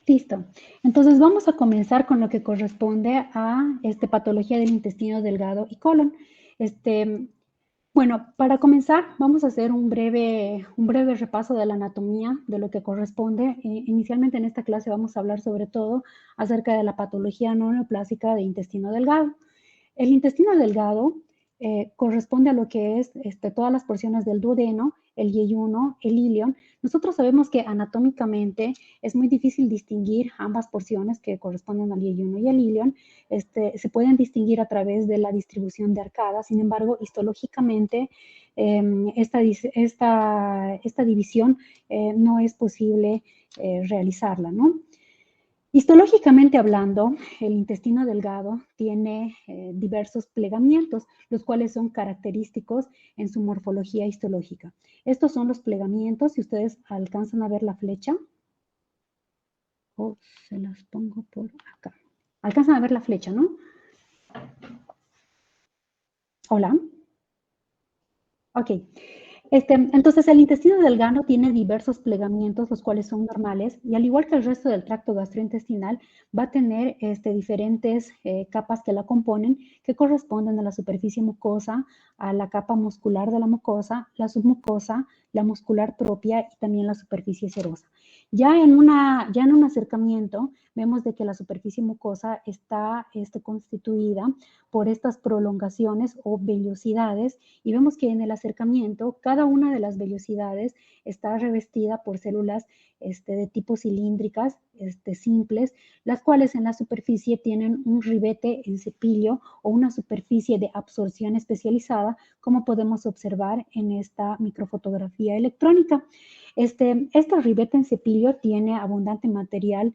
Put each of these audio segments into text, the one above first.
Listo. Entonces vamos a comenzar con lo que corresponde a patología del intestino delgado y colon. Este, bueno, para comenzar vamos a hacer un breve repaso de la anatomía de lo que corresponde. Inicialmente en esta clase vamos a hablar sobre todo acerca de la patología no neoplásica de intestino delgado. El intestino delgado corresponde a lo que es todas las porciones del duodeno, el yeyuno, el ilion. Nosotros sabemos que anatómicamente es muy difícil distinguir ambas porciones que corresponden al yeyuno y al ilion. Se pueden distinguir a través de la distribución de arcadas. Sin embargo, histológicamente esta división no es posible realizarla, ¿no? Histológicamente hablando, el intestino delgado tiene diversos plegamientos, los cuales son característicos en su morfología histológica. Estos son los plegamientos, si ustedes alcanzan a ver la flecha, o se las pongo por acá. Alcanzan a ver la flecha, ¿no? Hola. Ok. Entonces, el intestino delgado tiene diversos plegamientos, los cuales son normales, y al igual que el resto del tracto gastrointestinal, va a tener diferentes capas que la componen, que corresponden a la superficie mucosa, a la capa muscular de la mucosa, la submucosa, la muscular propia y también la superficie serosa. Ya en un acercamiento, vemos de que la superficie mucosa está constituida por estas prolongaciones o vellosidades, y vemos que en el acercamiento cada una de las vellosidades está revestida por células de tipo cilíndricas, simples, las cuales en la superficie tienen un ribete en cepillo o una superficie de absorción especializada, como podemos observar en esta microfotografía electrónica. Este ribete en cepillo tiene abundante material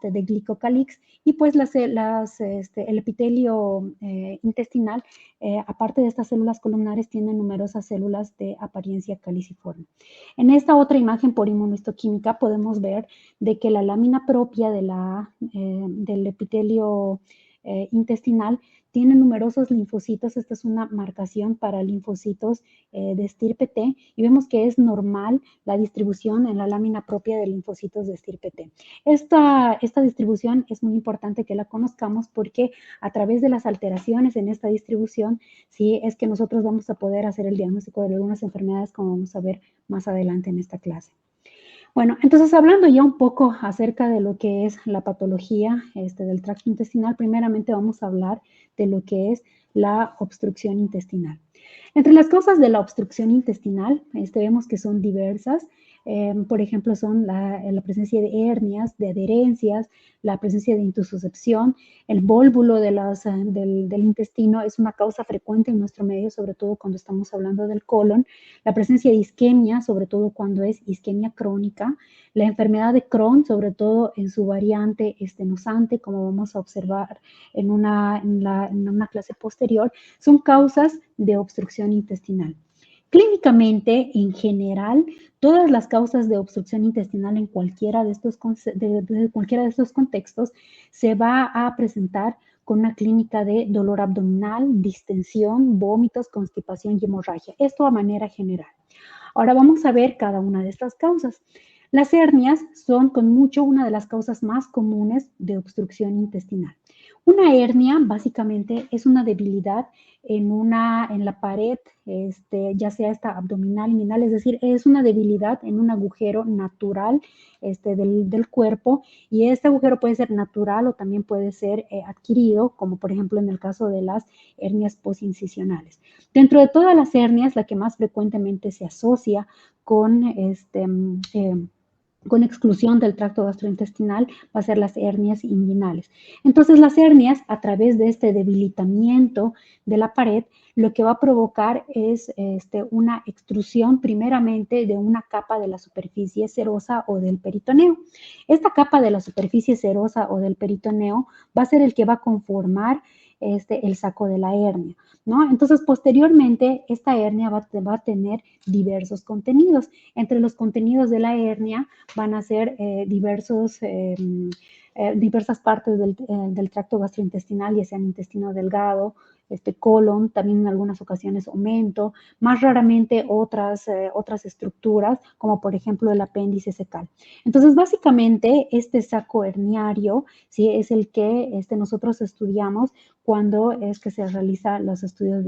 de glicocalix, y pues el epitelio intestinal, aparte de estas células columnares, tiene numerosas células de apariencia caliciforme. En esta otra imagen por inmunohistoquímica podemos ver de que la lámina propia del epitelio intestinal tiene numerosos linfocitos. Esta es una marcación para linfocitos de estirpe T, y vemos que es normal la distribución en la lámina propia de linfocitos de estirpe T. Esta distribución es muy importante que la conozcamos, porque a través de las alteraciones en esta distribución, sí es que nosotros vamos a poder hacer el diagnóstico de algunas enfermedades, como vamos a ver más adelante en esta clase. Bueno, entonces hablando ya un poco acerca de lo que es la patología del tracto intestinal, primeramente vamos a hablar de lo que es la obstrucción intestinal. Entre las causas de la obstrucción intestinal, vemos que son diversas. Por ejemplo, son la presencia de hernias, de adherencias, la presencia de intussuscepción. El vólvulo del intestino es una causa frecuente en nuestro medio, sobre todo cuando estamos hablando del colon. La presencia de isquemia, sobre todo cuando es isquemia crónica. La enfermedad de Crohn, sobre todo en su variante estenosante, como vamos a observar en una clase posterior, son causas de obstrucción intestinal. Clínicamente, en general, todas las causas de obstrucción intestinal en cualquiera de estos contextos se va a presentar con una clínica de dolor abdominal, distensión, vómitos, constipación y hemorragia. Esto a manera general. Ahora vamos a ver cada una de estas causas. Las hernias son con mucho una de las causas más comunes de obstrucción intestinal. Una hernia básicamente es una debilidad en la pared, ya sea esta abdominal, inguinal, es decir, es una debilidad en un agujero natural del cuerpo, y este agujero puede ser natural o también puede ser adquirido, como por ejemplo en el caso de las hernias posincisionales. Dentro de todas las hernias, la que más frecuentemente se asocia con con exclusión del tracto gastrointestinal va a ser las hernias inguinales. Entonces, las hernias, a través de este debilitamiento de la pared, lo que va a provocar es una extrusión primeramente de una capa de la superficie serosa o del peritoneo. Esta capa de la superficie serosa o del peritoneo va a ser el que va a conformar el saco de la hernia, ¿no? Entonces, posteriormente, esta hernia va a tener diversos contenidos. Entre los contenidos de la hernia van a ser diversas partes del tracto gastrointestinal, ya sea intestino delgado, colon, también en algunas ocasiones omento, más raramente otras estructuras, como por ejemplo el apéndice fecal. Entonces, básicamente, este saco herniario, ¿sí? Es el que nosotros estudiamos cuando es que se realizan los estudios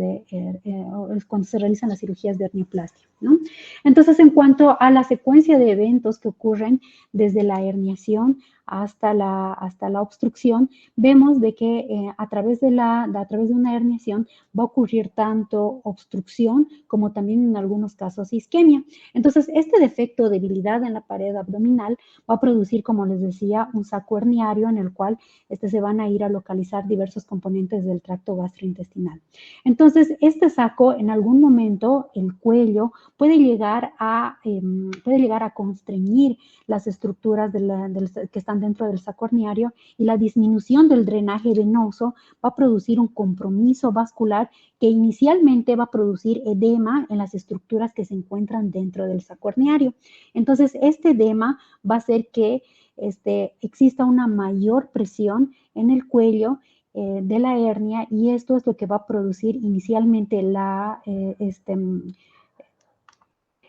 cuando se realizan las cirugías de hernioplastia, ¿no? Entonces, en cuanto a la secuencia de eventos que ocurren desde la herniación hasta la obstrucción, vemos de que a través de una herniación va a ocurrir tanto obstrucción como también en algunos casos isquemia. Entonces, este defecto o debilidad en la pared abdominal va a producir, como les decía, un saco herniario en el cual se van a ir a localizar diversos componentes del tracto gastrointestinal. Entonces, este saco, en algún momento, el cuello puede llegar a constreñir las estructuras que están dentro del saco herniario, y la disminución del drenaje venoso va a producir un compromiso vascular que inicialmente va a producir edema en las estructuras que se encuentran dentro del saco herniario. Entonces, este edema va a hacer que exista una mayor presión en el cuello de la hernia, y esto es lo que va a producir inicialmente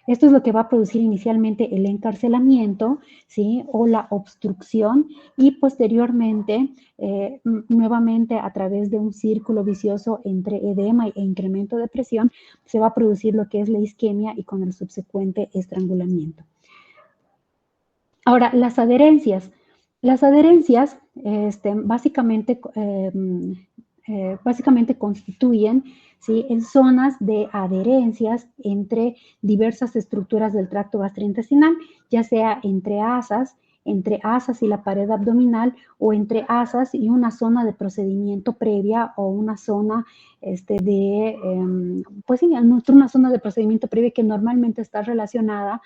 esto es lo que va a producir inicialmente el encarcelamiento, ¿sí? O la obstrucción, y posteriormente, nuevamente a través de un círculo vicioso entre edema e incremento de presión, se va a producir lo que es la isquemia y con el subsecuente estrangulamiento. Ahora, las adherencias. Las adherencias básicamente constituyen, ¿sí?, en zonas de adherencias entre diversas estructuras del tracto gastrointestinal, ya sea entre asas y la pared abdominal, o entre asas y una zona de procedimiento previa, o una zona una zona de procedimiento previo que normalmente está relacionada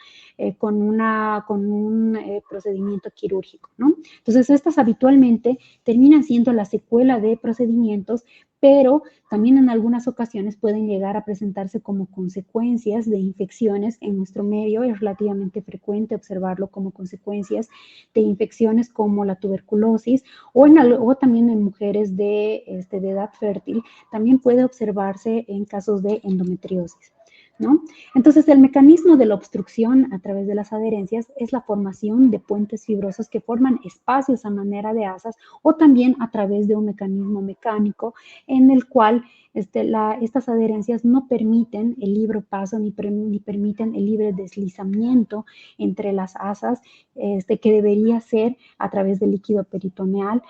con un procedimiento quirúrgico, ¿no? Entonces, estas habitualmente terminan siendo la secuela de procedimientos, pero también en algunas ocasiones pueden llegar a presentarse como consecuencias de infecciones. En nuestro medio es relativamente frecuente observarlo como consecuencias de infecciones como la tuberculosis, o también en mujeres de edad fértil. También puede observarse en casos de endometriosis, ¿no? Entonces, el mecanismo de la obstrucción a través de las adherencias es la formación de puentes fibrosos que forman espacios a manera de asas, o también a través de un mecanismo mecánico en el cual estas adherencias no permiten el libre paso ni permiten el libre deslizamiento entre las asas, que debería ser a través del líquido peritoneal,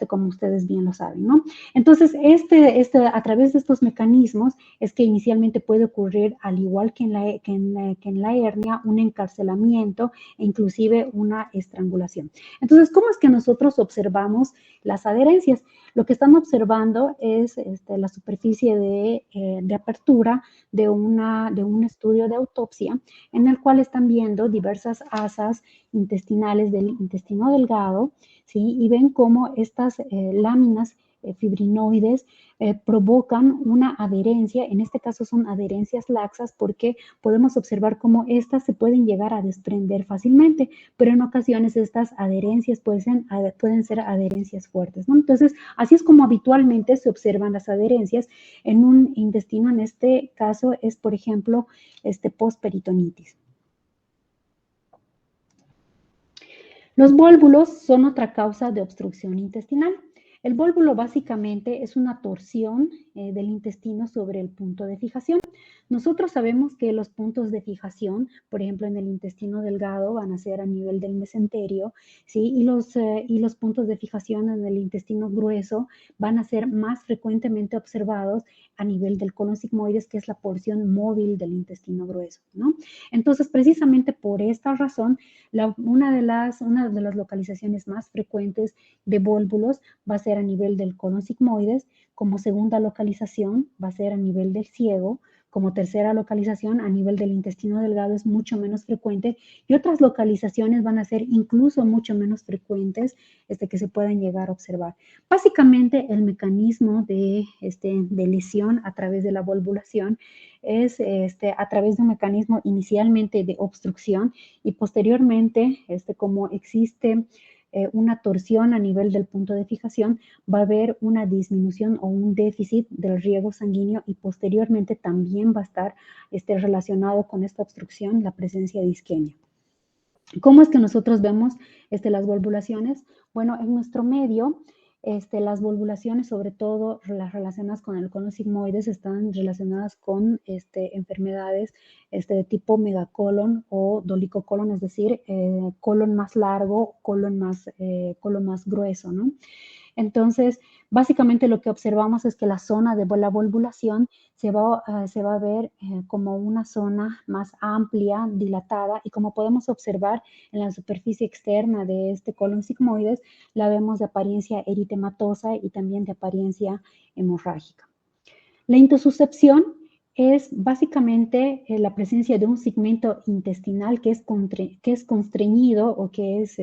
como ustedes bien lo saben, ¿no? Entonces, a través de estos mecanismos es que inicialmente puede ocurrir, al igual que en la hernia, un encarcelamiento e inclusive una estrangulación. Entonces, ¿cómo es que nosotros observamos las adherencias? Lo que están observando es la superficie de apertura de un estudio de autopsia, en el cual están viendo diversas asas intestinales del intestino delgado, ¿sí? Y ven cómo estas láminas fibrinoides provocan una adherencia. En este caso son adherencias laxas, porque podemos observar cómo estas se pueden llegar a desprender fácilmente, pero en ocasiones estas adherencias pueden ser adherencias fuertes, ¿no? Entonces, así es como habitualmente se observan las adherencias en un intestino. En este caso es, por ejemplo, postperitonitis. Los vólvulos son otra causa de obstrucción intestinal. El vólvulo básicamente es una torsión del intestino sobre el punto de fijación. Nosotros sabemos que los puntos de fijación, por ejemplo, en el intestino delgado, van a ser a nivel del mesenterio, ¿sí? Y los puntos de fijación en el intestino grueso van a ser más frecuentemente observados a nivel del colon sigmoides, que es la porción móvil del intestino grueso, ¿no? Entonces, precisamente por esta razón, una de las localizaciones más frecuentes de vólvulos va a ser a nivel del colon sigmoides. Como segunda localización va a ser a nivel del ciego. Como tercera localización, a nivel del intestino delgado, es mucho menos frecuente, y otras localizaciones van a ser incluso mucho menos frecuentes que se pueden llegar a observar. Básicamente, el mecanismo de lesión a través de la volvulación es a través de un mecanismo inicialmente de obstrucción, y posteriormente, como existe una torsión a nivel del punto de fijación, va a haber una disminución o un déficit del riego sanguíneo y posteriormente también va a estar relacionado con esta obstrucción la presencia de isquemia. ¿Cómo es que nosotros vemos las valvulaciones? Bueno, en nuestro medio, las valvulaciones, sobre todo las relacionadas con el colon sigmoides, están relacionadas con enfermedades de tipo megacolon o dolicocolon, es decir, colon más largo, colon más grueso, ¿no? Entonces, básicamente lo que observamos es que la zona de la valvulación se va a ver como una zona más amplia, dilatada, y como podemos observar en la superficie externa de este colon sigmoides, la vemos de apariencia eritematosa y también de apariencia hemorrágica. La intususcepción es básicamente la presencia de un segmento intestinal que es constreñido o que es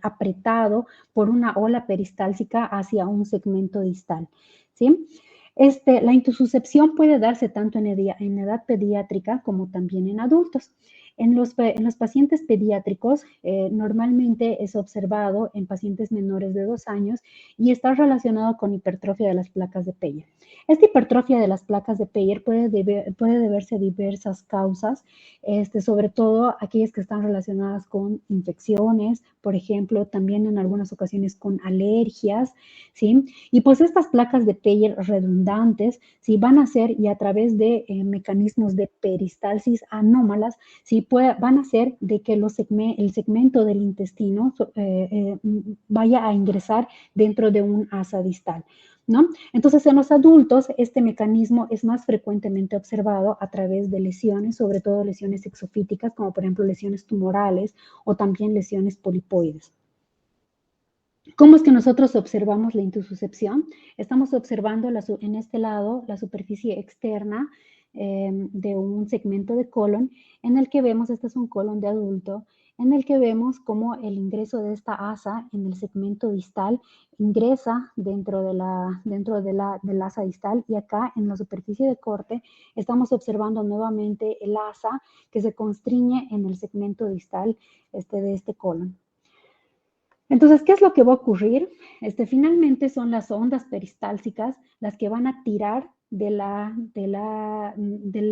apretado por una ola peristáltica hacia un segmento distal, ¿sí? La intususcepción puede darse tanto en edad pediátrica como también en adultos. En los pacientes pediátricos, normalmente es observado en pacientes menores de 2 años y está relacionado con hipertrofia de las placas de Peyer. Esta hipertrofia de las placas de Peyer puede deberse a diversas causas, sobre todo aquellas que están relacionadas con infecciones, por ejemplo, también en algunas ocasiones con alergias, ¿sí? Y pues estas placas de Peyer redundantes, ¿sí? Van a ser, y a través de mecanismos de peristalsis anómalas, ¿sí? Van a hacer de que el segmento del intestino vaya a ingresar dentro de un asa distal, ¿no? Entonces, en los adultos, este mecanismo es más frecuentemente observado a través de lesiones, sobre todo lesiones exofíticas, como por ejemplo lesiones tumorales o también lesiones polipoides. ¿Cómo es que nosotros observamos la intususcepción? Estamos observando en este lado la superficie externa de un segmento de colon en el que vemos, este es un colon de adulto, en el que vemos cómo el ingreso de esta asa en el segmento distal ingresa dentro del asa distal, y acá en la superficie de corte estamos observando nuevamente el asa que se constriñe en el segmento distal de este colon. Entonces, ¿qué es lo que va a ocurrir? Finalmente son las ondas peristálticas las que van a tirar del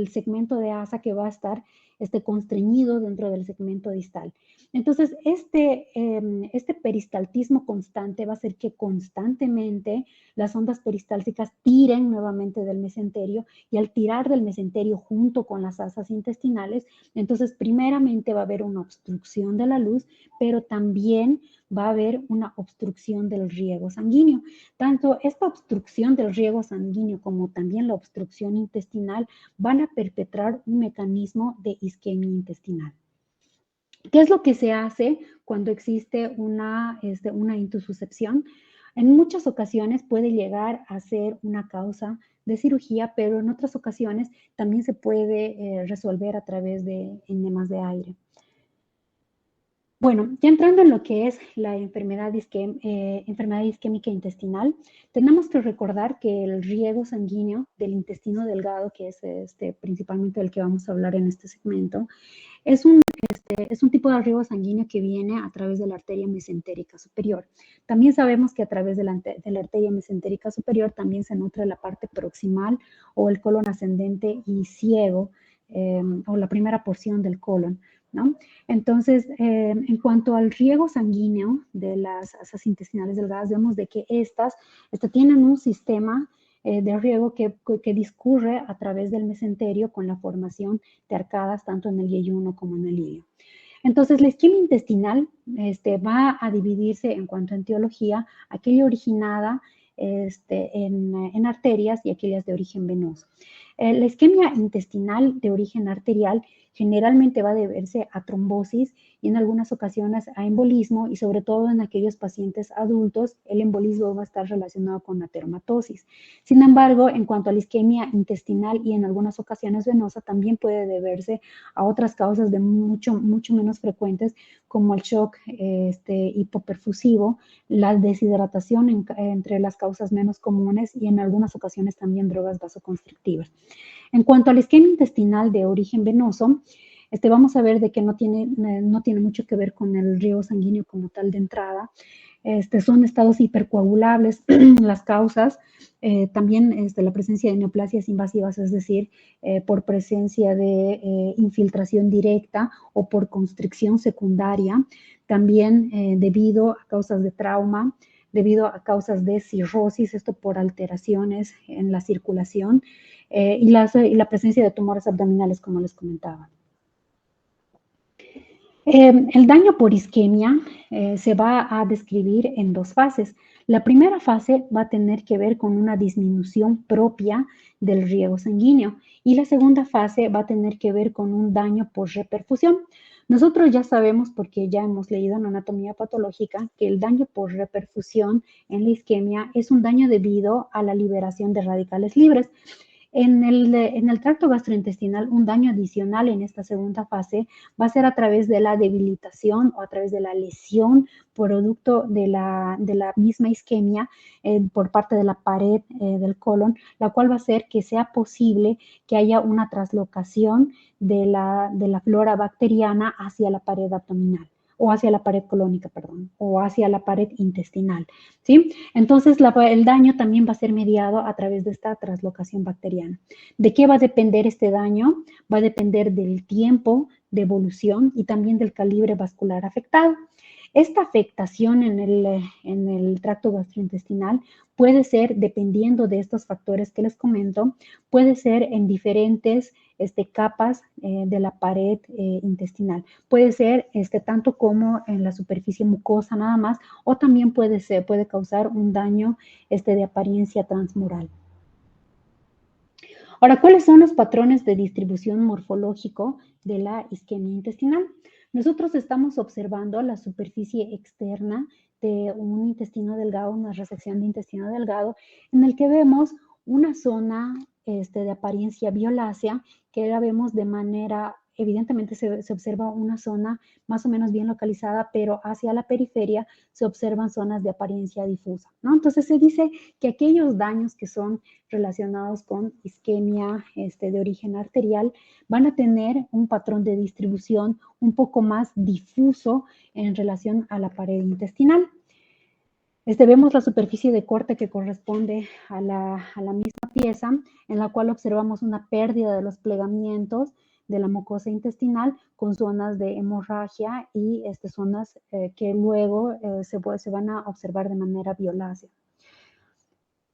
segmento de asa que va a estar constreñido dentro del segmento distal. Entonces, este peristaltismo constante va a hacer que constantemente las ondas peristálticas tiren nuevamente del mesenterio, y al tirar del mesenterio junto con las asas intestinales, entonces primeramente va a haber una obstrucción de la luz, pero también va a haber una obstrucción del riego sanguíneo. Tanto esta obstrucción del riego sanguíneo como también la obstrucción intestinal van a perpetrar un mecanismo de isquemia intestinal. ¿Qué es lo que se hace cuando existe una intususcepción? En muchas ocasiones puede llegar a ser una causa de cirugía, pero en otras ocasiones también se puede resolver a través de enemas de aire. Bueno, ya entrando en lo que es la enfermedad isquémica intestinal, tenemos que recordar que el riego sanguíneo del intestino delgado, que es principalmente del que vamos a hablar en este segmento, es un tipo de riego sanguíneo que viene a través de la arteria mesentérica superior. También sabemos que a través de la arteria mesentérica superior también se nutre la parte proximal o el colon ascendente y ciego, o la primera porción del colon, ¿no? Entonces, en cuanto al riego sanguíneo de las asas intestinales delgadas, vemos de que estas tienen un sistema de riego que discurre a través del mesenterio con la formación de arcadas tanto en el yeyuno como en el ilio. Entonces, la isquemia intestinal va a dividirse en cuanto a etiología, aquella originada en arterias y aquellas de origen venoso. La isquemia intestinal de origen arterial generalmente va a deberse a trombosis y en algunas ocasiones a embolismo, y sobre todo en aquellos pacientes adultos el embolismo va a estar relacionado con ateromatosis. Sin embargo, en cuanto a la isquemia intestinal y en algunas ocasiones venosa, también puede deberse a otras causas de mucho menos frecuentes, como el shock hipoperfusivo, la deshidratación entre las causas menos comunes, y en algunas ocasiones también drogas vasoconstrictivas. En cuanto a la isquemia intestinal de origen venoso, Vamos a ver de que no tiene mucho que ver con el riego sanguíneo como tal de entrada. Son estados hipercoagulables las causas, también la presencia de neoplasias invasivas, es decir, por presencia de infiltración directa o por constricción secundaria, también debido a causas de trauma, debido a causas de cirrosis, esto por alteraciones en la circulación, y la presencia de tumores abdominales, como les comentaba. El daño por isquemia se va a describir en dos fases. La primera fase va a tener que ver con una disminución propia del riego sanguíneo y la segunda fase va a tener que ver con un daño por reperfusión. Nosotros ya sabemos, porque ya hemos leído en anatomía patológica, que el daño por reperfusión en la isquemia es un daño debido a la liberación de radicales libres. En el tracto gastrointestinal, un daño adicional en esta segunda fase va a ser a través de la debilitación o a través de la lesión producto de la misma isquemia por parte de la pared del colon, la cual va a hacer que sea posible que haya una traslocación de la flora bacteriana hacia la pared abdominal o hacia la pared colónica, perdón, o hacia la pared intestinal, ¿sí? Entonces, el daño también va a ser mediado a través de esta translocación bacteriana. ¿De qué va a depender este daño? Va a depender del tiempo de evolución y también del calibre vascular afectado. Esta afectación en el tracto gastrointestinal puede ser, dependiendo de estos factores que les comento, puede ser en diferentes capas de la pared intestinal. Puede ser tanto como en la superficie mucosa nada más, o también puede causar un daño de apariencia transmural. Ahora, ¿cuáles son los patrones de distribución morfológico de la isquemia intestinal? Nosotros estamos observando la superficie externa de un intestino delgado, una resección de intestino delgado, en el que vemos una zona de apariencia violácea, que la vemos de manera, evidentemente se observa una zona más o menos bien localizada, pero hacia la periferia se observan zonas de apariencia difusa, ¿no? Entonces se dice que aquellos daños que son relacionados con isquemia de origen arterial van a tener un patrón de distribución un poco más difuso en relación a la pared intestinal. Vemos la superficie de corte que corresponde a la misma pieza, en la cual observamos una pérdida de los plegamientos de la mucosa intestinal con zonas de hemorragia y zonas que luego se van a observar de manera violácea.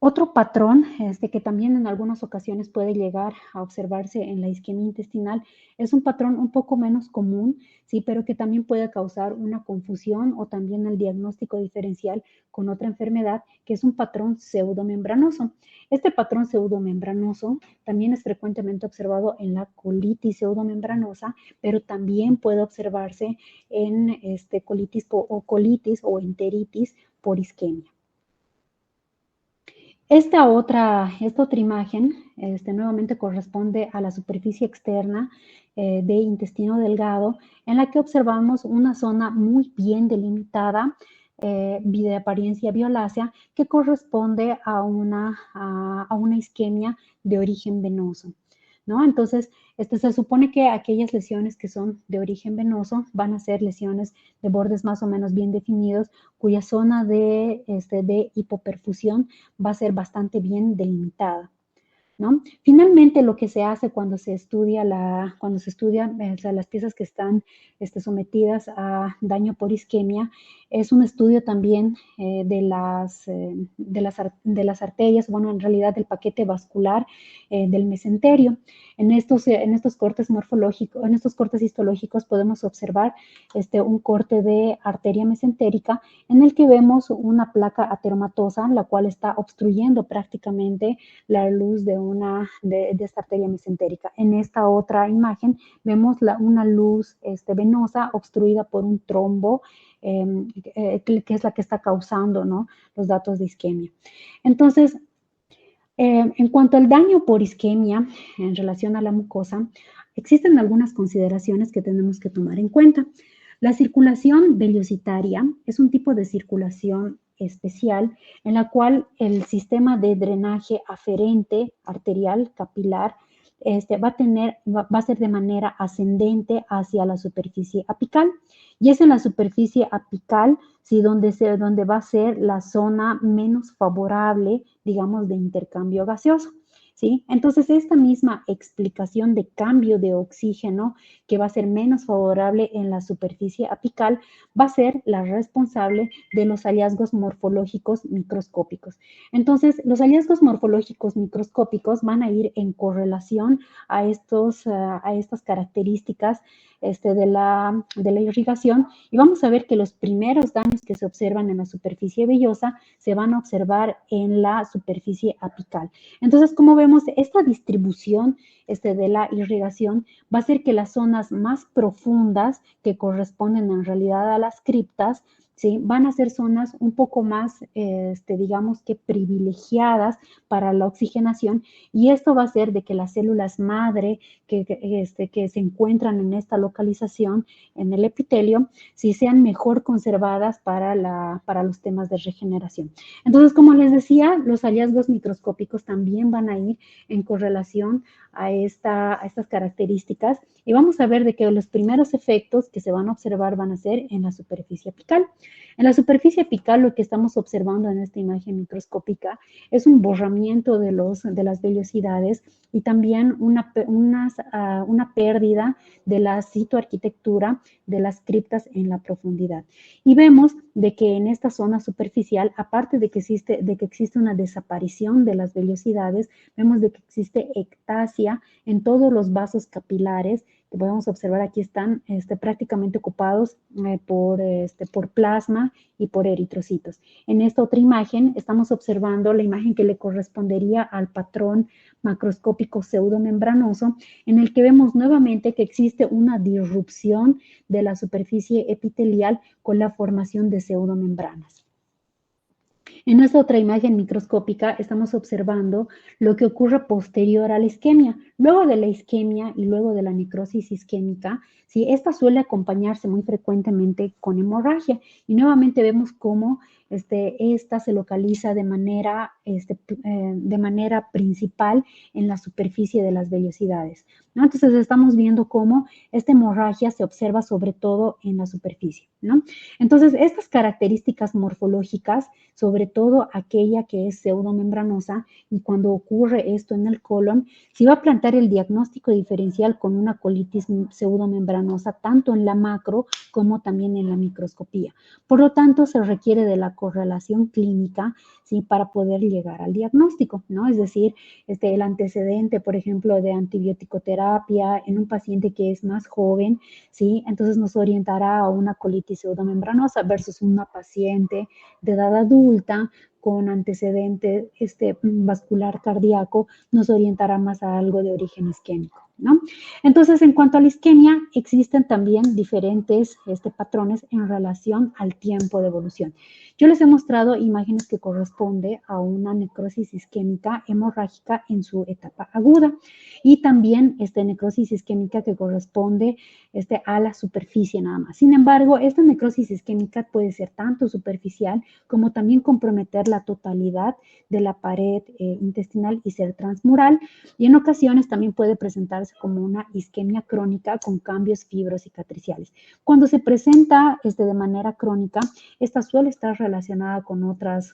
Otro patrón que también en algunas ocasiones puede llegar a observarse en la isquemia intestinal es un patrón un poco menos común, sí, pero que también puede causar una confusión o también el diagnóstico diferencial con otra enfermedad, que es un patrón pseudomembranoso. Este patrón pseudomembranoso también es frecuentemente observado en la colitis pseudomembranosa, pero también puede observarse en colitis o enteritis por isquemia. Esta otra imagen nuevamente corresponde a la superficie externa de intestino delgado, en la que observamos una zona muy bien delimitada de apariencia violácea, que corresponde a una isquemia de origen venoso, ¿no? Entonces, se supone que aquellas lesiones que son de origen venoso van a ser lesiones de bordes más o menos bien definidos, cuya zona de hipoperfusión va a ser bastante bien delimitada, ¿no? Finalmente, lo que se hace cuando se estudia las piezas que están sometidas a daño por isquemia es un estudio también de las arterias, bueno, en realidad del paquete vascular del mesenterio. En estos cortes morfológicos, en estos cortes histológicos podemos observar un corte de arteria mesentérica en el que vemos una placa ateromatosa, la cual está obstruyendo prácticamente la luz de esta arteria mesentérica. En esta otra imagen vemos una luz venosa obstruida por un trombo, que es la que está causando, ¿no?, los datos de isquemia. Entonces, en cuanto al daño por isquemia en relación a la mucosa, existen algunas consideraciones que tenemos que tomar en cuenta. La circulación veliositaria es un tipo de circulación especial en la cual el sistema de drenaje aferente arterial capilar va a ser de manera ascendente hacia la superficie apical. Y es en la superficie apical, sí, donde va a ser la zona menos favorable, digamos, de intercambio gaseoso. ¿Sí? Entonces, esta misma explicación de cambio de oxígeno que va a ser menos favorable en la superficie apical va a ser la responsable de los hallazgos morfológicos microscópicos. Entonces, los hallazgos morfológicos microscópicos van a ir en correlación a estas características de la irrigación y vamos a ver que los primeros daños que se observan en la superficie vellosa se van a observar en la superficie apical. Entonces, como vemos, esta distribución de la irrigación va a hacer que las zonas más profundas que corresponden en realidad a las criptas, ¿sí? Van a ser zonas un poco más, digamos que privilegiadas para la oxigenación y esto va a hacer de que las células madre que se encuentran en esta localización, en el epitelio, sí sean mejor conservadas para los temas de regeneración. Entonces, como les decía, los hallazgos microscópicos también van a ir en correlación a estas características y vamos a ver de que los primeros efectos que se van a observar van a ser en la superficie apical. En la superficie apical lo que estamos observando en esta imagen microscópica es un borramiento de las vellosidades y también una pérdida de la citoarquitectura de las criptas en la profundidad. Y vemos de que en esta zona superficial, aparte de que existe una desaparición de las vellosidades, vemos de que existe ectasia en todos los vasos capilares que podemos observar aquí están prácticamente ocupados por plasma y por eritrocitos. En esta otra imagen estamos observando la imagen que le correspondería al patrón macroscópico pseudomembranoso, en el que vemos nuevamente que existe una disrupción de la superficie epitelial con la formación de pseudomembranas. En esta otra imagen microscópica estamos observando lo que ocurre posterior a la isquemia. Luego de la isquemia y luego de la necrosis isquémica, ¿sí? Esta suele acompañarse muy frecuentemente con hemorragia y nuevamente vemos cómo esta se localiza de manera principal en la superficie de las vellosidades, ¿no? Entonces estamos viendo cómo esta hemorragia se observa sobre todo en la superficie, ¿no? Entonces estas características morfológicas, sobre todo aquella que es pseudomembranosa, y cuando ocurre esto en el colon, se va a plantear el diagnóstico diferencial con una colitis pseudomembranosa, tanto en la macro como también en la microscopía. Por lo tanto, se requiere de la correlación clínica, ¿sí? Para poder llegar al diagnóstico, ¿no? Es decir, el antecedente, por ejemplo, de antibiótico-terapia en un paciente que es más joven, ¿sí? Entonces nos orientará a una colitis pseudomembranosa versus una paciente de edad adulta con antecedente vascular cardíaco, nos orientará más a algo de origen isquémico, ¿no? Entonces, en cuanto a la isquemia, existen también diferentes patrones en relación al tiempo de evolución. Yo les he mostrado imágenes que corresponden a una necrosis isquémica hemorrágica en su etapa aguda y también necrosis isquémica que corresponde a la superficie nada más. Sin embargo, esta necrosis isquémica puede ser tanto superficial como también comprometer la totalidad de la pared intestinal y ser transmural, y en ocasiones también puede presentarse como una isquemia crónica con cambios fibrocicatriciales. Cuando se presenta de manera crónica, esta suele estar relacionada con otros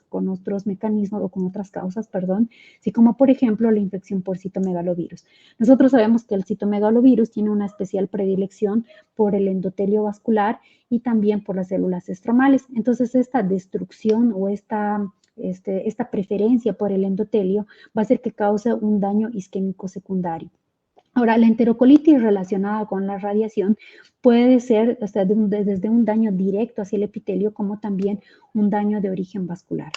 mecanismos o con otras causas, perdón, así como por ejemplo la infección por citomegalovirus. Nosotros sabemos que el citomegalovirus tiene una especial predilección por el endotelio vascular y también por las células estromales. Entonces, esta destrucción o esta preferencia por el endotelio va a hacer que cause un daño isquémico secundario. Ahora, la enterocolitis relacionada con la radiación puede ser desde un daño directo hacia el epitelio como también un daño de origen vascular.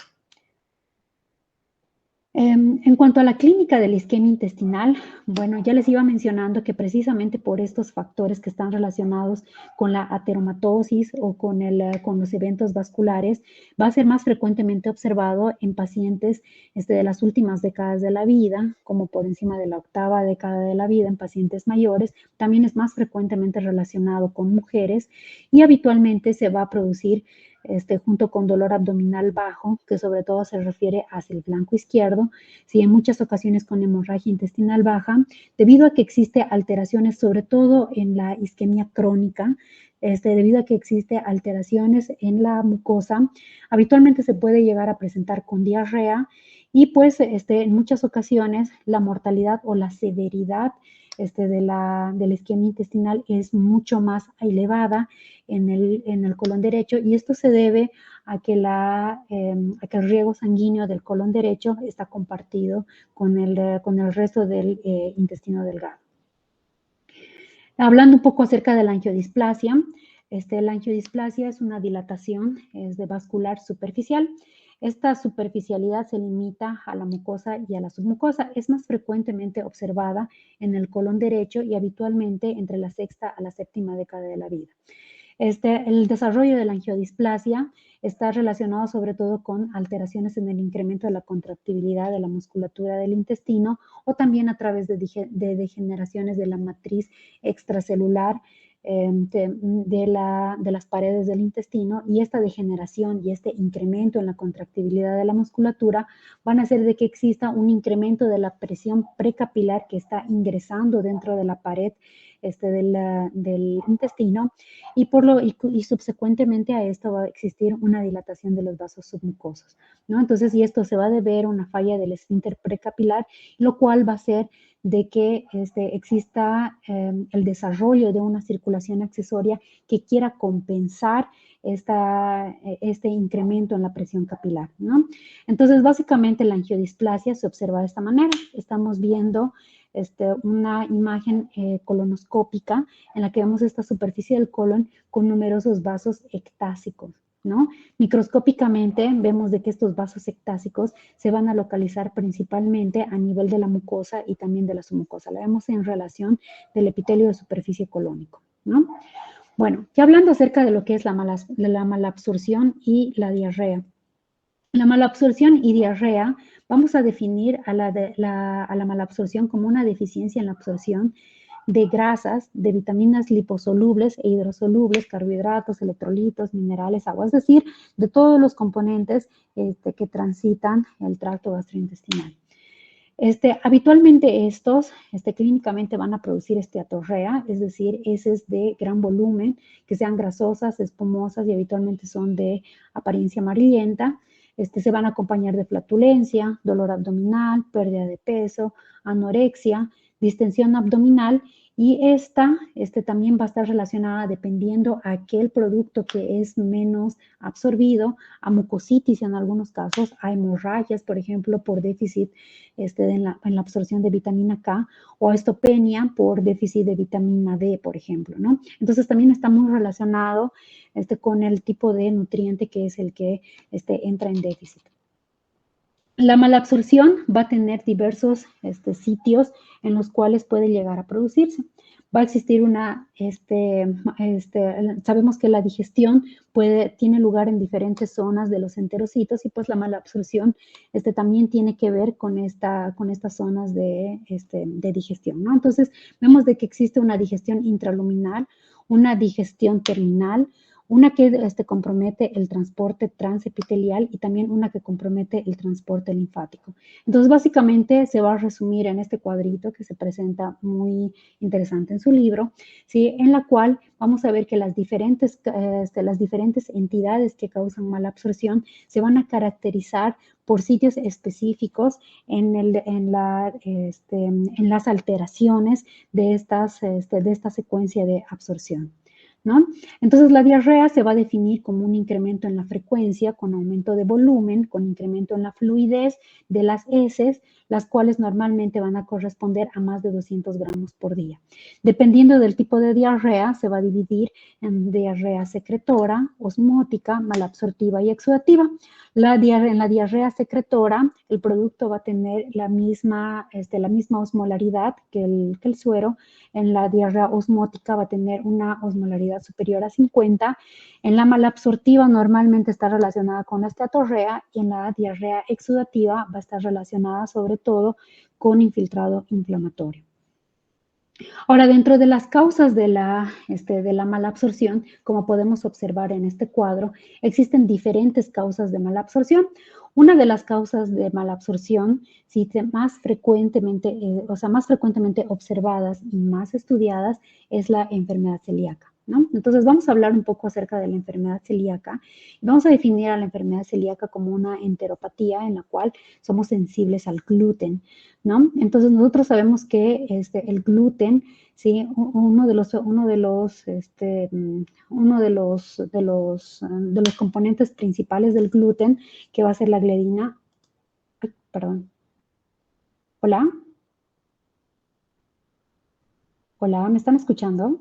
En cuanto a la clínica de la isquemia intestinal, bueno, ya les iba mencionando que precisamente por estos factores que están relacionados con la ateromatosis o con los eventos vasculares, va a ser más frecuentemente observado en pacientes de las últimas décadas de la vida, como por encima de la octava década de la vida en pacientes mayores. También es más frecuentemente relacionado con mujeres y habitualmente se va a producir junto con dolor abdominal bajo, que sobre todo se refiere hacia el flanco izquierdo, sí, en muchas ocasiones con hemorragia intestinal baja, debido a que existe alteraciones, sobre todo en la isquemia crónica, debido a que existe alteraciones en la mucosa, habitualmente se puede llegar a presentar con diarrea y pues en muchas ocasiones la mortalidad o la severidad de la isquemia intestinal es mucho más elevada en el colon derecho y esto se debe a que el riego sanguíneo del colon derecho está compartido con el resto del intestino delgado. Hablando un poco acerca de la angiodisplasia, la angiodisplasia es una dilatación de vascular superficial. Esta superficialidad se limita a la mucosa y a la submucosa. Es más frecuentemente observada en el colon derecho y habitualmente entre la sexta a la séptima década de la vida. El desarrollo de la angiodisplasia está relacionado sobre todo con alteraciones en el incremento de la contractibilidad de la musculatura del intestino o también a través de degeneraciones de la matriz extracelular de las paredes del intestino, y esta degeneración y este incremento en la contractibilidad de la musculatura van a hacer de que exista un incremento de la presión precapilar que está ingresando dentro de la pared del intestino y subsecuentemente a esto va a existir una dilatación de los vasos submucosos, ¿no? Entonces, y esto se va a deber a una falla del esfínter precapilar, lo cual va a hacer de que exista el desarrollo de una circulación accesoria que quiera compensar este incremento en la presión capilar, ¿no? Entonces, básicamente la angiodisplasia se observa de esta manera. Estamos viendo una imagen colonoscópica en la que vemos esta superficie del colon con numerosos vasos ectásicos, ¿no? Microscópicamente vemos de que estos vasos ectásicos se van a localizar principalmente a nivel de la mucosa y también de la submucosa. La vemos en relación del epitelio de superficie colónico, ¿no? Bueno, ya hablando acerca de lo que es la malabsorción y la diarrea. La malabsorción y diarrea, vamos a definir a la malabsorción como una deficiencia en la absorción de grasas, de vitaminas liposolubles e hidrosolubles, carbohidratos, electrolitos, minerales, agua, es decir, de todos los componentes que transitan el tracto gastrointestinal. Habitualmente estos clínicamente van a producir esteatorrea, es decir, heces de gran volumen, que sean grasosas, espumosas y habitualmente son de apariencia amarillenta. Se van a acompañar de flatulencia, dolor abdominal, pérdida de peso, anorexia, distensión abdominal, y esta también va a estar relacionada, dependiendo a aquel producto que es menos absorbido, a mucositis en algunos casos, a hemorragias, por ejemplo, por déficit en la absorción de vitamina K, o a osteopenia por déficit de vitamina D, por ejemplo, ¿no? Entonces también está muy relacionado con el tipo de nutriente que es el que entra en déficit. La malabsorción va a tener diversos sitios en los cuales puede llegar a producirse. Va a existir sabemos que la digestión tiene lugar en diferentes zonas de los enterocitos, y pues la malabsorción también tiene que ver con estas zonas de digestión, ¿no? Entonces, vemos de que existe una digestión intraluminal, una digestión terminal, una que compromete el transporte transepitelial y también una que compromete el transporte linfático. Entonces, básicamente se va a resumir en este cuadrito que se presenta muy interesante en su libro, ¿sí? En la cual vamos a ver que las diferentes entidades que causan malabsorción se van a caracterizar por sitios específicos en las alteraciones de esta secuencia de absorción, ¿no? Entonces, la diarrea se va a definir como un incremento en la frecuencia, con aumento de volumen, con incremento en la fluidez de las heces, las cuales normalmente van a corresponder a más de 200 gramos por día. Dependiendo del tipo de diarrea, se va a dividir en diarrea secretora, osmótica, malabsortiva y exudativa. En la diarrea secretora, el producto va a tener la misma osmolaridad que el suero. En la diarrea osmótica va a tener una osmolaridad superior a 50. En la malabsortiva normalmente está relacionada con la esteatorrea, y en la diarrea exudativa va a estar relacionada sobre todo con infiltrado inflamatorio. Ahora, dentro de las causas de la mala absorción, como podemos observar en este cuadro, existen diferentes causas de mala absorción. Una de las causas de mala absorción, sí, más frecuentemente, o sea, más frecuentemente observadas y más estudiadas, es la enfermedad celíaca, ¿no? Entonces, vamos a hablar un poco acerca de la enfermedad celíaca. Vamos a definir a la enfermedad celíaca como una enteropatía en la cual somos sensibles al gluten, ¿no? Entonces, nosotros sabemos que el gluten, sí, de los componentes principales del gluten, que va a ser la gliadina. Ay, perdón. Hola, hola, ¿me están escuchando?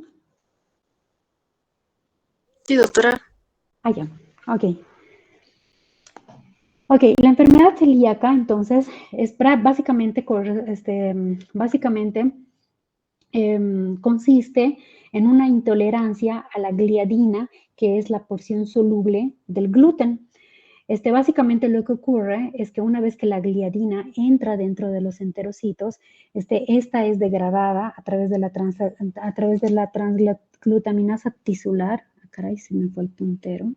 Sí, doctora. Ah, ya, ok. Ok, la enfermedad celíaca, entonces, es básicamente, básicamente consiste en una intolerancia a la gliadina, que es la porción soluble del gluten. Básicamente lo que ocurre es que una vez que la gliadina entra dentro de los enterocitos, esta es degradada a través de la transglutaminasa tisular. Ah, caray, se me fue el puntero.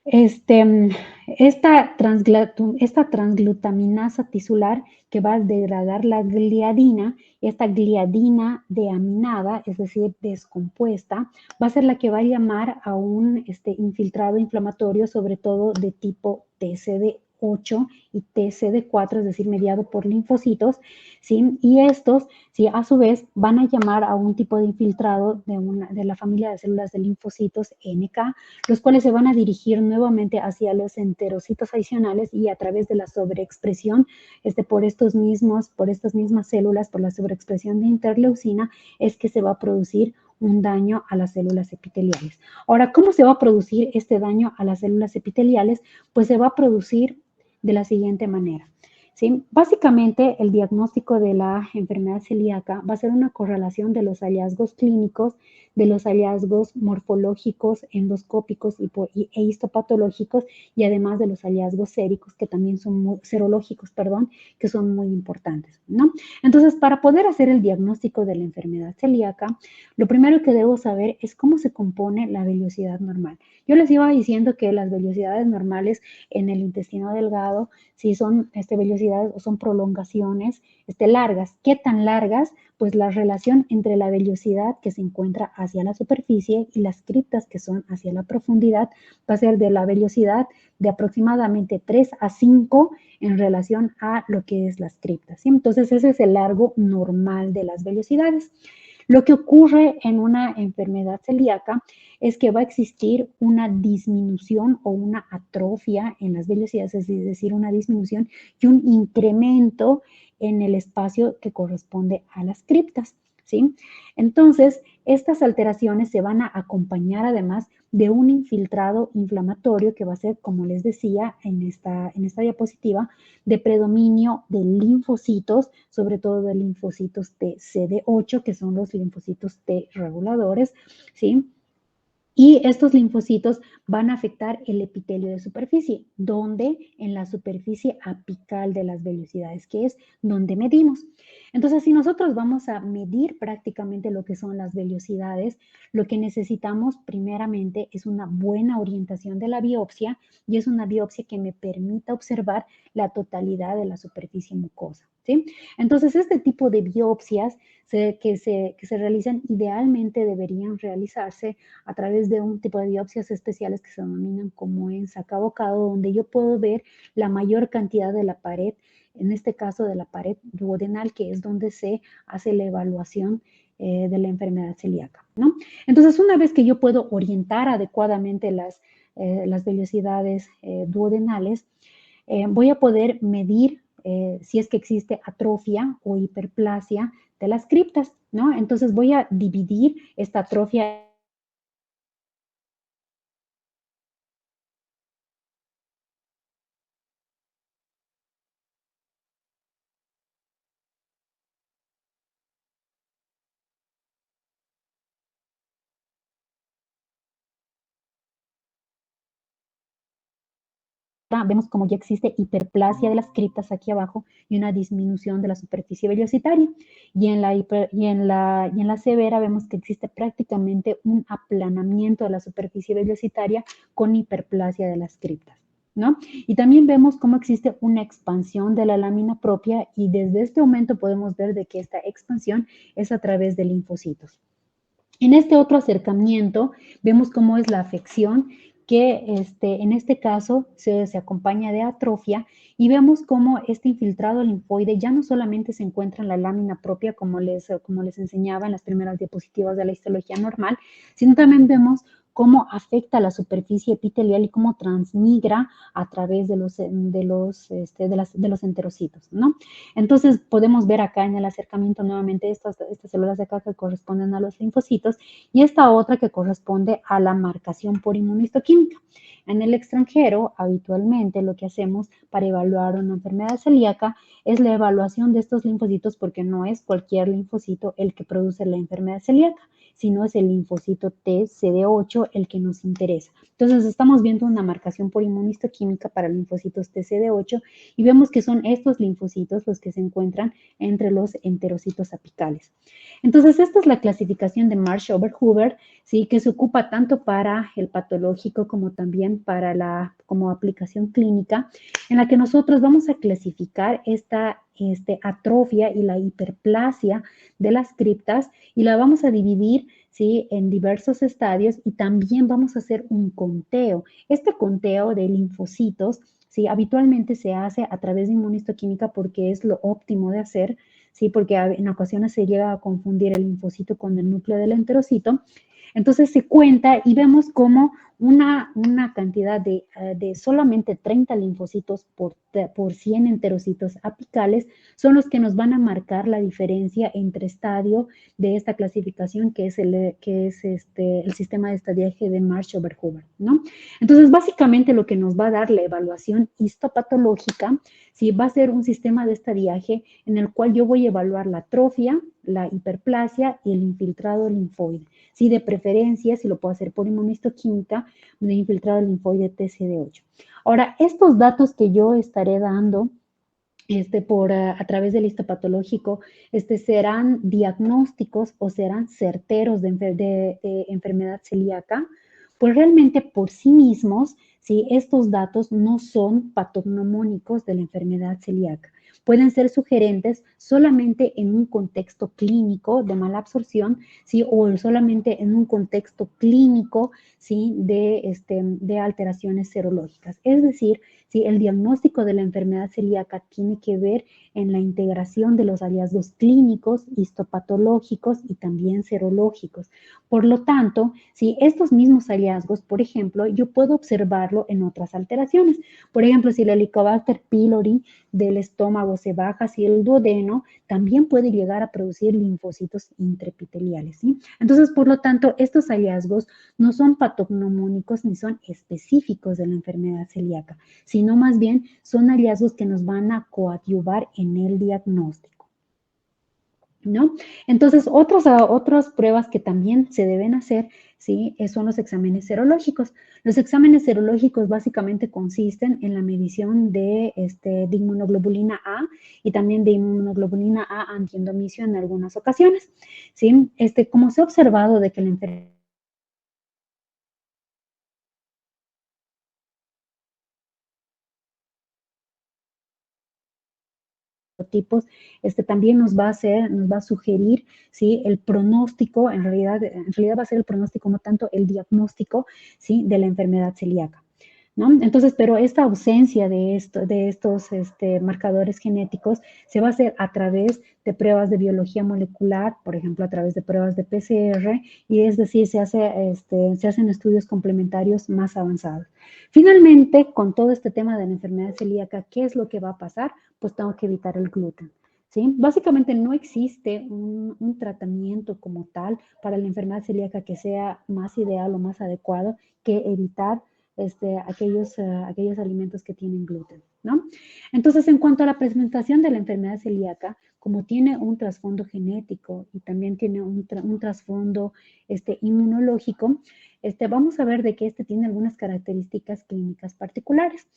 Este, mm, esta transglutaminasa tisular que va a degradar la gliadina, esta gliadina deaminada, es decir, descompuesta, va a ser la que va a llamar a un infiltrado inflamatorio, sobre todo de tipo TCD8 y TCD4, es decir, mediado por linfocitos, ¿sí? Y estos, ¿sí? A su vez, van a llamar a un tipo de infiltrado de la familia de células de linfocitos NK, los cuales se van a dirigir nuevamente hacia los enterocitos adicionales y a través de la sobreexpresión por estas mismas células, por la sobreexpresión de interleucina, es que se va a producir un daño a las células epiteliales. Ahora, ¿cómo se va a producir este daño a las células epiteliales? Pues se va a producir de la siguiente manera. ¿Sí? Básicamente, el diagnóstico de la enfermedad celíaca va a ser una correlación de los hallazgos clínicos, de los hallazgos morfológicos, endoscópicos e histopatológicos, y además de los hallazgos séricos, que también son serológicos, perdón, que son muy importantes, ¿no? Entonces, para poder hacer el diagnóstico de la enfermedad celíaca, lo primero que debo saber es cómo se compone la vellosidad normal. Yo les iba diciendo que las vellosidades normales en el intestino delgado, si son vellosidades o son prolongaciones largas. ¿Qué tan largas? Pues la relación entre la vellosidad que se encuentra hacia la superficie y las criptas que son hacia la profundidad va a ser de la vellosidad de aproximadamente 3 a 5 en relación a lo que es las criptas, ¿sí? Entonces ese es el largo normal de las vellosidades. Lo que ocurre en una enfermedad celíaca es que va a existir una disminución o una atrofia en las vellosidades, es decir, una disminución y un incremento en el espacio que corresponde a las criptas, ¿sí? Entonces, estas alteraciones se van a acompañar además de un infiltrado inflamatorio que va a ser, como les decía en esta diapositiva, de predominio de linfocitos, sobre todo de linfocitos T CD8, que son los linfocitos T reguladores, ¿sí? Y estos linfocitos van a afectar el epitelio de superficie, donde en la superficie apical de las vellosidades, que es donde medimos. Entonces, si nosotros vamos a medir prácticamente lo que son las vellosidades, lo que necesitamos primeramente es una buena orientación de la biopsia, y es una biopsia que me permita observar la totalidad de la superficie mucosa, ¿sí? Entonces, este tipo de biopsias que se realizan idealmente deberían realizarse a través de un tipo de biopsias especiales que se denominan como en sacabocado, donde yo puedo ver la mayor cantidad de la pared, en este caso de la pared duodenal, que es donde se hace la evaluación de la enfermedad celíaca, ¿no? Entonces, una vez que yo puedo orientar adecuadamente las vellosidades duodenales, voy a poder medir si es que existe atrofia o hiperplasia de las criptas, ¿no? Entonces voy a dividir esta atrofia vemos como ya existe hiperplasia de las criptas aquí abajo y una disminución de la superficie vellositaria. Y en la severa vemos que existe prácticamente un aplanamiento de la superficie vellositaria con hiperplasia de las criptas, ¿no? Y también vemos cómo existe una expansión de la lámina propia y desde este momento podemos ver de que esta expansión es a través de linfocitos. En este otro acercamiento vemos cómo es la afección que en este caso se acompaña de atrofia y vemos cómo este infiltrado linfoide ya no solamente se encuentra en la lámina propia como les enseñaba en las primeras diapositivas de la histología normal, sino también vemos cómo afecta la superficie epitelial y cómo transmigra a través de los enterocitos, ¿no? Entonces podemos ver acá en el acercamiento nuevamente estas células de acá que corresponden a los linfocitos y esta otra que corresponde a la marcación por inmunohistoquímica. En el extranjero, habitualmente lo que hacemos para evaluar una enfermedad celíaca es la evaluación de estos linfocitos porque no es cualquier linfocito el que produce la enfermedad celíaca, sino es el linfocito T CD8 el que nos interesa. Entonces estamos viendo una marcación por inmunohistoquímica para linfocitos T CD8 y vemos que son estos linfocitos los que se encuentran entre los enterocitos apicales. Entonces esta es la clasificación de Marsh-Oberhuber, ¿sí? Que se ocupa tanto para el patológico como también para como aplicación clínica, en la que nosotros vamos a clasificar esta atrofia y la hiperplasia de las criptas y la vamos a dividir, ¿sí? En diversos estadios y también vamos a hacer un conteo. Este conteo de linfocitos, ¿sí? Habitualmente se hace a través de inmunohistoquímica porque es lo óptimo de hacer, ¿sí? Porque en ocasiones se llega a confundir el linfocito con el núcleo del enterocito. Entonces se cuenta y vemos como una cantidad de solamente 30 linfocitos por 100 enterocitos apicales son los que nos van a marcar la diferencia entre estadio de esta clasificación que es el sistema de estadiaje de Marsh-Oberhuber, ¿no? Entonces, básicamente lo que nos va a dar la evaluación histopatológica, ¿sí? Va a ser un sistema de estadiaje en el cual yo voy a evaluar la atrofia, la hiperplasia y el infiltrado linfoide. Sí, de preferencia, si lo puedo hacer por inmunohistoquímica, de infiltrado linfoide TCD8. Ahora, estos datos que yo estaré dando a través del histopatológico, serán diagnósticos o serán certeros de enfermedad celíaca, pues realmente por sí mismos, ¿sí? Estos datos no son patognomónicos de la enfermedad celíaca. Pueden ser sugerentes solamente en un contexto clínico de mala absorción, ¿sí? O solamente en un contexto clínico, ¿sí? De alteraciones serológicas. Es decir, ¿sí? El diagnóstico de la enfermedad celíaca tiene que ver en la integración de los hallazgos clínicos, histopatológicos y también serológicos. Por lo tanto, si estos mismos hallazgos, por ejemplo, yo puedo observarlo en otras alteraciones. Por ejemplo, si el Helicobacter pylori del estómago se baja, si el duodeno también puede llegar a producir linfocitos intraepiteliales, ¿sí? Entonces, por lo tanto, estos hallazgos no son patognomónicos ni son específicos de la enfermedad celíaca, sino más bien son hallazgos que nos van a coadyuvar en el diagnóstico, ¿no? Entonces, otras pruebas que también se deben hacer, ¿sí? Son los exámenes serológicos. Los exámenes serológicos básicamente consisten en la medición de inmunoglobulina A y también de inmunoglobulina A antiendomicio en algunas ocasiones, ¿sí? Como se ha observado de que la enfermedad tipos, también nos va a sugerir, ¿sí? El pronóstico, en realidad va a ser el pronóstico, no tanto el diagnóstico, ¿sí? De la enfermedad celíaca, ¿no? Entonces, pero esta ausencia de estos marcadores genéticos se va a hacer a través de pruebas de biología molecular, por ejemplo, a través de pruebas de PCR, y es decir, se hacen estudios complementarios más avanzados. Finalmente, con todo este tema de la enfermedad celíaca, ¿qué es lo que va a pasar? Pues tengo que evitar el gluten, ¿sí? Básicamente no existe un tratamiento como tal para la enfermedad celíaca que sea más ideal o más adecuado que evitar aquellos alimentos que tienen gluten, ¿no? Entonces, en cuanto a la presentación de la enfermedad celíaca, como tiene un trasfondo genético y también tiene un trasfondo inmunológico, vamos a ver de que tiene algunas características clínicas particulares.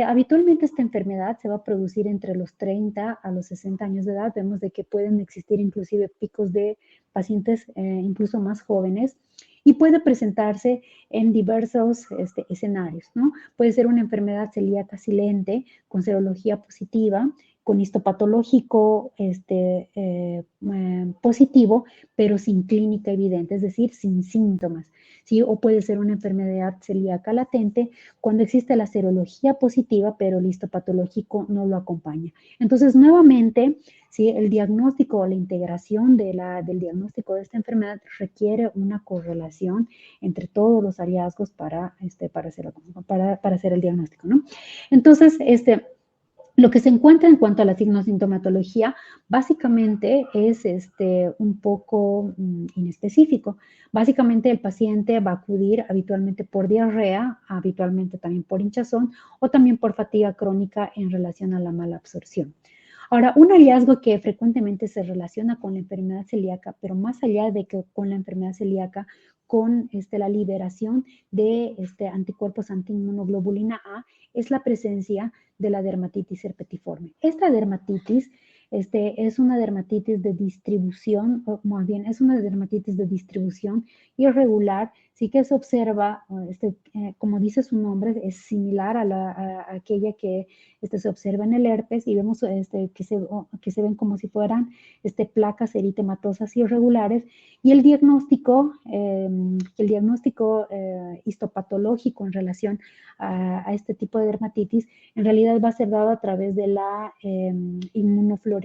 Habitualmente esta enfermedad se va a producir entre los 30 a los 60 años de edad. Vemos de que pueden existir inclusive picos de pacientes incluso más jóvenes y puede presentarse en diversos escenarios, ¿no? Puede ser una enfermedad celíaca silente con serología positiva, con histopatológico positivo, pero sin clínica evidente, es decir, sin síntomas, ¿sí? O puede ser una enfermedad celíaca latente cuando existe la serología positiva, pero el histopatológico no lo acompaña. Entonces, nuevamente, ¿sí? El diagnóstico o la integración del diagnóstico de esta enfermedad requiere una correlación entre todos los hallazgos para hacer el diagnóstico, ¿no? Entonces, lo que se encuentra en cuanto a la signosintomatología básicamente es un poco inespecífico. Básicamente el paciente va a acudir habitualmente por diarrea, habitualmente también por hinchazón o también por fatiga crónica en relación a la mala absorción. Ahora, un hallazgo que frecuentemente se relaciona con la enfermedad celíaca, pero más allá de que con la enfermedad celíaca, con la liberación de anticuerpos antiinmunoglobulina A, es la presencia de la dermatitis herpetiforme. Esta dermatitis es una dermatitis de distribución, o más bien es una dermatitis de distribución irregular, sí que se observa, como dice su nombre, es similar a aquella que se observa en el herpes y vemos que se ven como si fueran placas eritematosas irregulares y el diagnóstico histopatológico en relación a este tipo de dermatitis en realidad va a ser dado a través de la inmunofluorescencia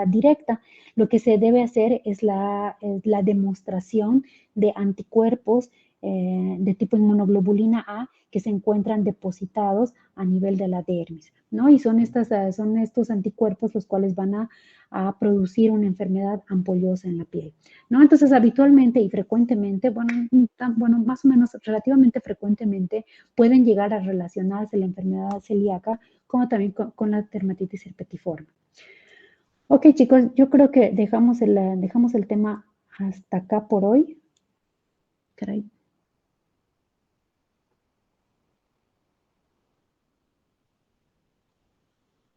directa. Lo que se debe hacer es la demostración de anticuerpos de tipo inmunoglobulina A que se encuentran depositados a nivel de la dermis, ¿no? Y son estos anticuerpos los cuales van a producir una enfermedad ampollosa en la piel, ¿no? Entonces, habitualmente y frecuentemente, bueno, más o menos relativamente frecuentemente pueden llegar a relacionarse la enfermedad celíaca como también con la dermatitis herpetiforme. Ok, chicos, yo creo que dejamos el tema hasta acá por hoy. Caray.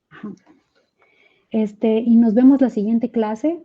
Ajá. Y nos vemos la siguiente clase.